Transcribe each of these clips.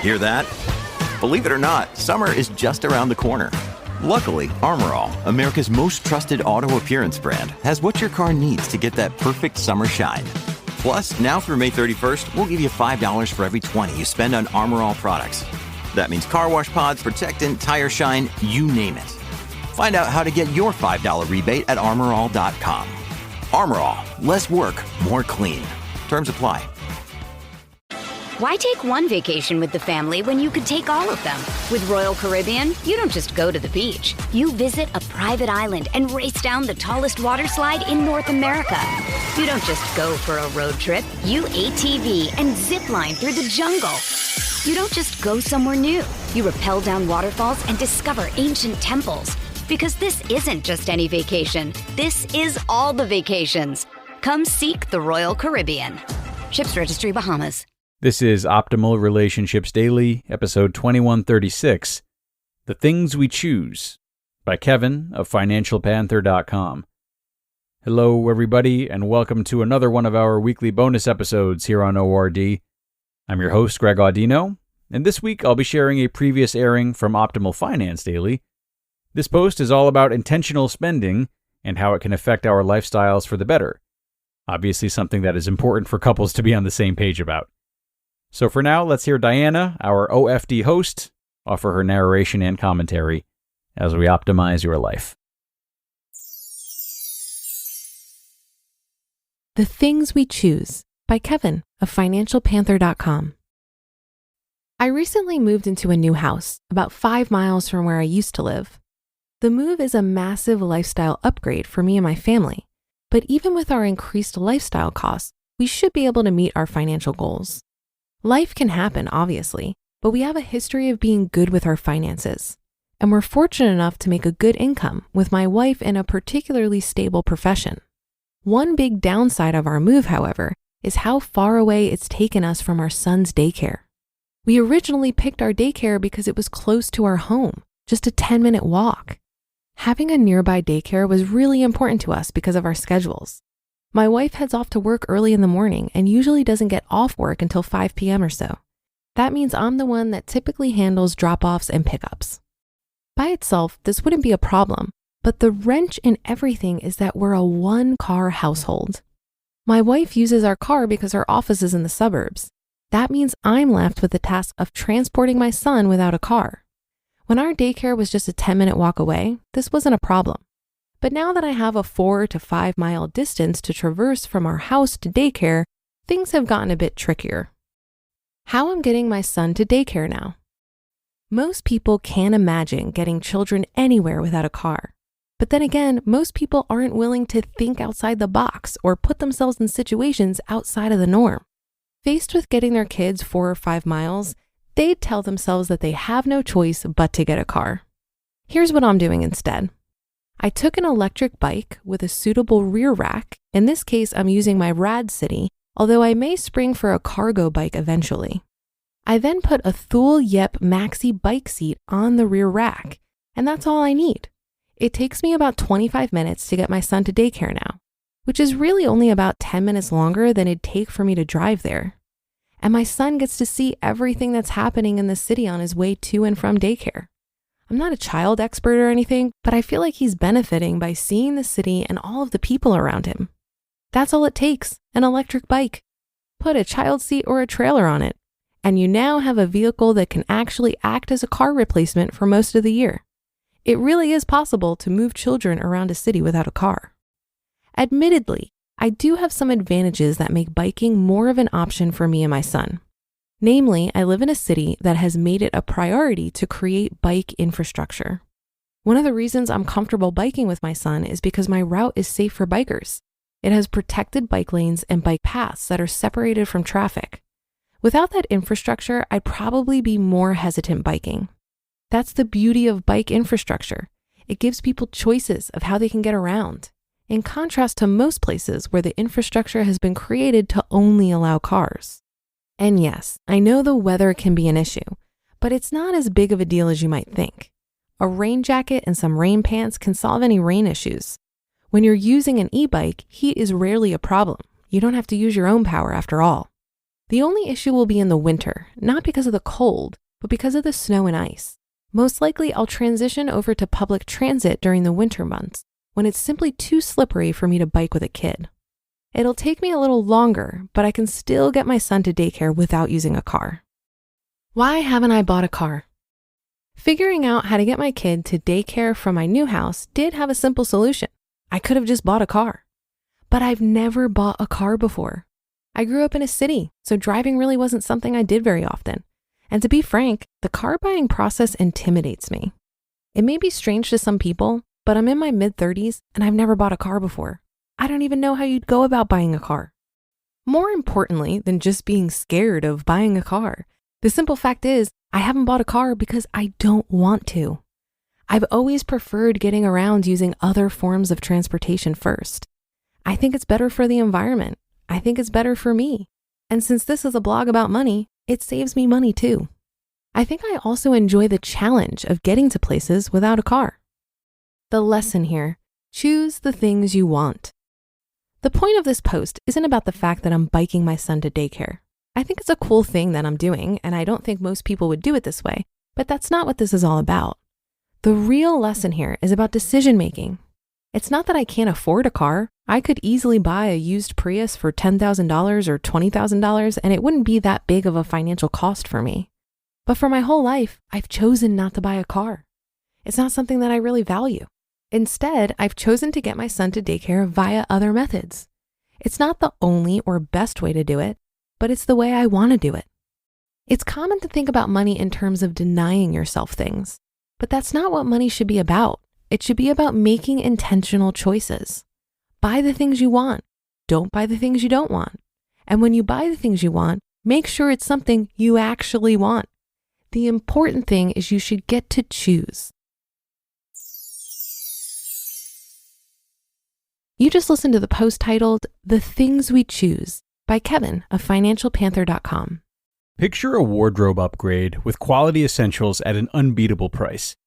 Hear that? Believe it or not, summer is just around the corner. Luckily, Armor All, America's most trusted auto appearance brand, has what your car needs to get that perfect summer shine. Plus, now through May 31st, we'll give you $5 for every $20 you spend on Armor All products. That means car wash pods, protectant, tire shine, you name it. Find out how to get your $5 rebate at armorall.com. Armor All, less work, more clean. Terms apply. Why take one vacation with the family when you could take all of them? With Royal Caribbean, you don't just go to the beach. You visit a private island and race down the tallest water slide in North America. You don't just go for a road trip. You ATV and zip line through the jungle. You don't just go somewhere new. You rappel down waterfalls and discover ancient temples. Because this isn't just any vacation. This is all the vacations. Come seek the Royal Caribbean. Ships Registry, Bahamas. This is Optimal Relationships Daily, episode 2136, The Things We Choose, by Kevin of FinancialPanther.com. Hello, everybody, and welcome to another one of our weekly bonus episodes here on ORD. I'm your host, Greg Audino, and this week I'll be sharing a previous airing from Optimal Finance Daily. This post is all about intentional spending and how it can affect our lifestyles for the better. Obviously something that is important for couples to be on the same page about. So for now, let's hear Diana, our OFD host, offer her narration and commentary as we optimize your life. The Things We Choose by Kevin of FinancialPanther.com. I recently moved into a new house about 5 miles from where I used to live. The move is a massive lifestyle upgrade for me and my family, but even with our increased lifestyle costs, we should be able to meet our financial goals. Life can happen, obviously, but we have a history of being good with our finances. And we're fortunate enough to make a good income with my wife in a particularly stable profession. One big downside of our move, however, is how far away it's taken us from our son's daycare. We originally picked our daycare because it was close to our home, just a 10-minute walk. Having a nearby daycare was really important to us because of our schedules. My wife heads off to work early in the morning and usually doesn't get off work until 5 p.m. or so. That means I'm the one that typically handles drop-offs and pickups. By itself, this wouldn't be a problem, but the wrench in everything is that we're a one-car household. My wife uses our car because her office is in the suburbs. That means I'm left with the task of transporting my son without a car. When our daycare was just a 10-minute walk away, this wasn't a problem. But now that I have a 4 to 5 mile distance to traverse from our house to daycare, things have gotten a bit trickier. How I'm getting my son to daycare now. Most people can't imagine getting children anywhere without a car. But then again, most people aren't willing to think outside the box or put themselves in situations outside of the norm. Faced with getting their kids 4 or 5 miles, they'd tell themselves that they have no choice but to get a car. Here's what I'm doing instead. I took an electric bike with a suitable rear rack. In this case, I'm using my Rad City, although I may spring for a cargo bike eventually. I then put a Thule Yep Maxi bike seat on the rear rack, and that's all I need. It takes me about 25 minutes to get my son to daycare now, which is really only about 10 minutes longer than it'd take for me to drive there. And my son gets to see everything that's happening in the city on his way to and from daycare. I'm not a child expert or anything, but I feel like he's benefiting by seeing the city and all of the people around him. That's all it takes, an electric bike. Put a child seat or a trailer on it, and you now have a vehicle that can actually act as a car replacement for most of the year. It really is possible to move children around a city without a car. Admittedly, I do have some advantages that make biking more of an option for me and my son. Namely, I live in a city that has made it a priority to create bike infrastructure. One of the reasons I'm comfortable biking with my son is because my route is safe for bikers. It has protected bike lanes and bike paths that are separated from traffic. Without that infrastructure, I'd probably be more hesitant biking. That's the beauty of bike infrastructure. It gives people choices of how they can get around, in contrast to most places where the infrastructure has been created to only allow cars. And yes, I know the weather can be an issue, but it's not as big of a deal as you might think. A rain jacket and some rain pants can solve any rain issues. When you're using an e-bike, heat is rarely a problem. You don't have to use your own power after all. The only issue will be in the winter, not because of the cold, but because of the snow and ice. Most likely, I'll transition over to public transit during the winter months, when it's simply too slippery for me to bike with a kid. It'll take me a little longer, but I can still get my son to daycare without using a car. Why haven't I bought a car? Figuring out how to get my kid to daycare from my new house did have a simple solution. I could have just bought a car. But I've never bought a car before. I grew up in a city, so driving really wasn't something I did very often. And to be frank, the car buying process intimidates me. It may be strange to some people, but I'm in my mid-30s and I've never bought a car before. I don't even know how you'd go about buying a car. More importantly than just being scared of buying a car, the simple fact is I haven't bought a car because I don't want to. I've always preferred getting around using other forms of transportation first. I think it's better for the environment. I think it's better for me. And since this is a blog about money, it saves me money too. I think I also enjoy the challenge of getting to places without a car. The lesson here, choose the things you want. The point of this post isn't about the fact that I'm biking my son to daycare. I think it's a cool thing that I'm doing, and I don't think most people would do it this way, but that's not what this is all about. The real lesson here is about decision making. It's not that I can't afford a car. I could easily buy a used Prius for $10,000 or $20,000, and it wouldn't be that big of a financial cost for me. But for my whole life, I've chosen not to buy a car. It's not something that I really value. Instead, I've chosen to get my son to daycare via other methods. It's not the only or best way to do it, but it's the way I want to do it. It's common to think about money in terms of denying yourself things, but that's not what money should be about. It should be about making intentional choices. Buy the things you want. Don't buy the things you don't want. And when you buy the things you want, make sure it's something you actually want. The important thing is you should get to choose. You just listened to the post titled, "The Things We Choose" by Kevin of financialpanther.com. Picture a wardrobe upgrade with quality essentials at an unbeatable price.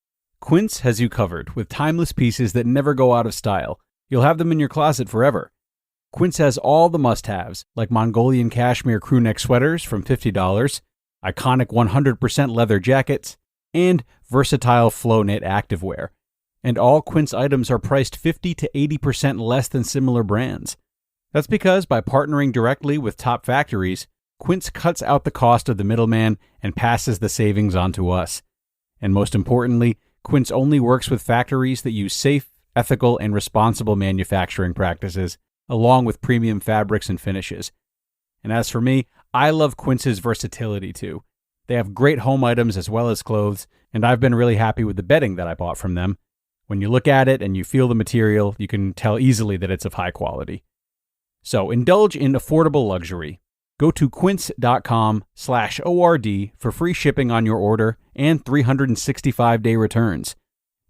Quince has you covered with timeless pieces that never go out of style. You'll have them in your closet forever. Quince has all the must-haves, like Mongolian cashmere crewneck sweaters from $50, iconic 100% leather jackets, and versatile flow knit activewear. And all Quince items are priced 50 to 80% less than similar brands. That's because by partnering directly with top factories, Quince cuts out the cost of the middleman and passes the savings on to us. And most importantly, Quince only works with factories that use safe, ethical, and responsible manufacturing practices, along with premium fabrics and finishes. And as for me, I love Quince's versatility too. They have great home items as well as clothes, and I've been really happy with the bedding that I bought from them. When you look at it and you feel the material, you can tell easily that it's of high quality. So indulge in affordable luxury. Go to quince.com/ORD for free shipping on your order and 365-day returns.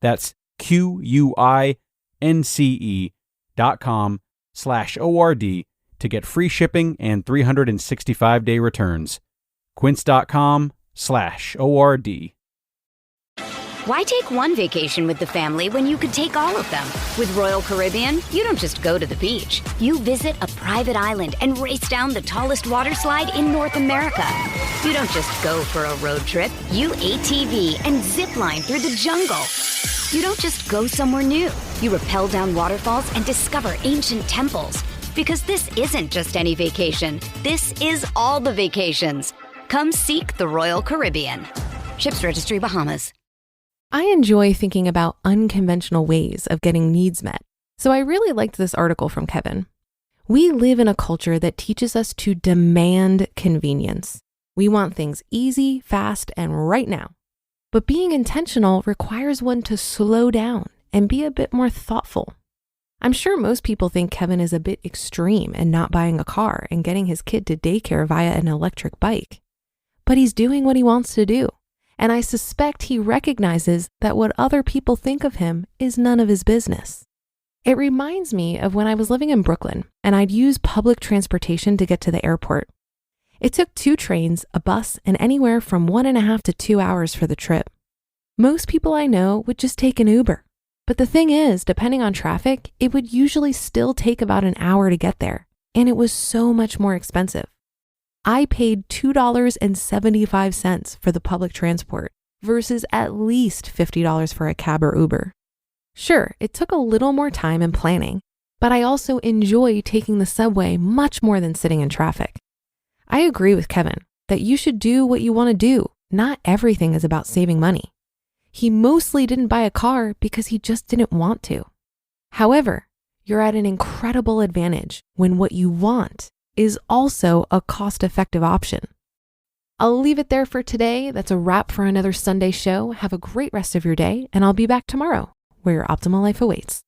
That's QUINCE.com/ORD to get free shipping and 365-day returns. Quince.com/ORD. Why take one vacation with the family when you could take all of them? With Royal Caribbean, you don't just go to the beach. You visit a private island and race down the tallest water slide in North America. You don't just go for a road trip. You ATV and zip line through the jungle. You don't just go somewhere new. You rappel down waterfalls and discover ancient temples. Because this isn't just any vacation. This is all the vacations. Come seek the Royal Caribbean. Ships Registry, Bahamas. I enjoy thinking about unconventional ways of getting needs met, so I really liked this article from Kevin. We live in a culture that teaches us to demand convenience. We want things easy, fast, and right now. But being intentional requires one to slow down and be a bit more thoughtful. I'm sure most people think Kevin is a bit extreme in not buying a car and getting his kid to daycare via an electric bike. But he's doing what he wants to do. And I suspect he recognizes that what other people think of him is none of his business. It reminds me of when I was living in Brooklyn and I'd use public transportation to get to the airport. It took 2 trains, a bus, and anywhere from 1.5 to 2 hours for the trip. Most people I know would just take an Uber. But the thing is, depending on traffic, it would usually still take about an hour to get there. And it was so much more expensive. I paid $2.75 for the public transport versus at least $50 for a cab or Uber. Sure, it took a little more time and planning, but I also enjoy taking the subway much more than sitting in traffic. I agree with Kevin that you should do what you want to do. Not everything is about saving money. He mostly didn't buy a car because he just didn't want to. However, you're at an incredible advantage when what you want is also a cost-effective option. I'll leave it there for today. That's a wrap for another Sunday show. Have a great rest of your day, and I'll be back tomorrow where your optimal life awaits.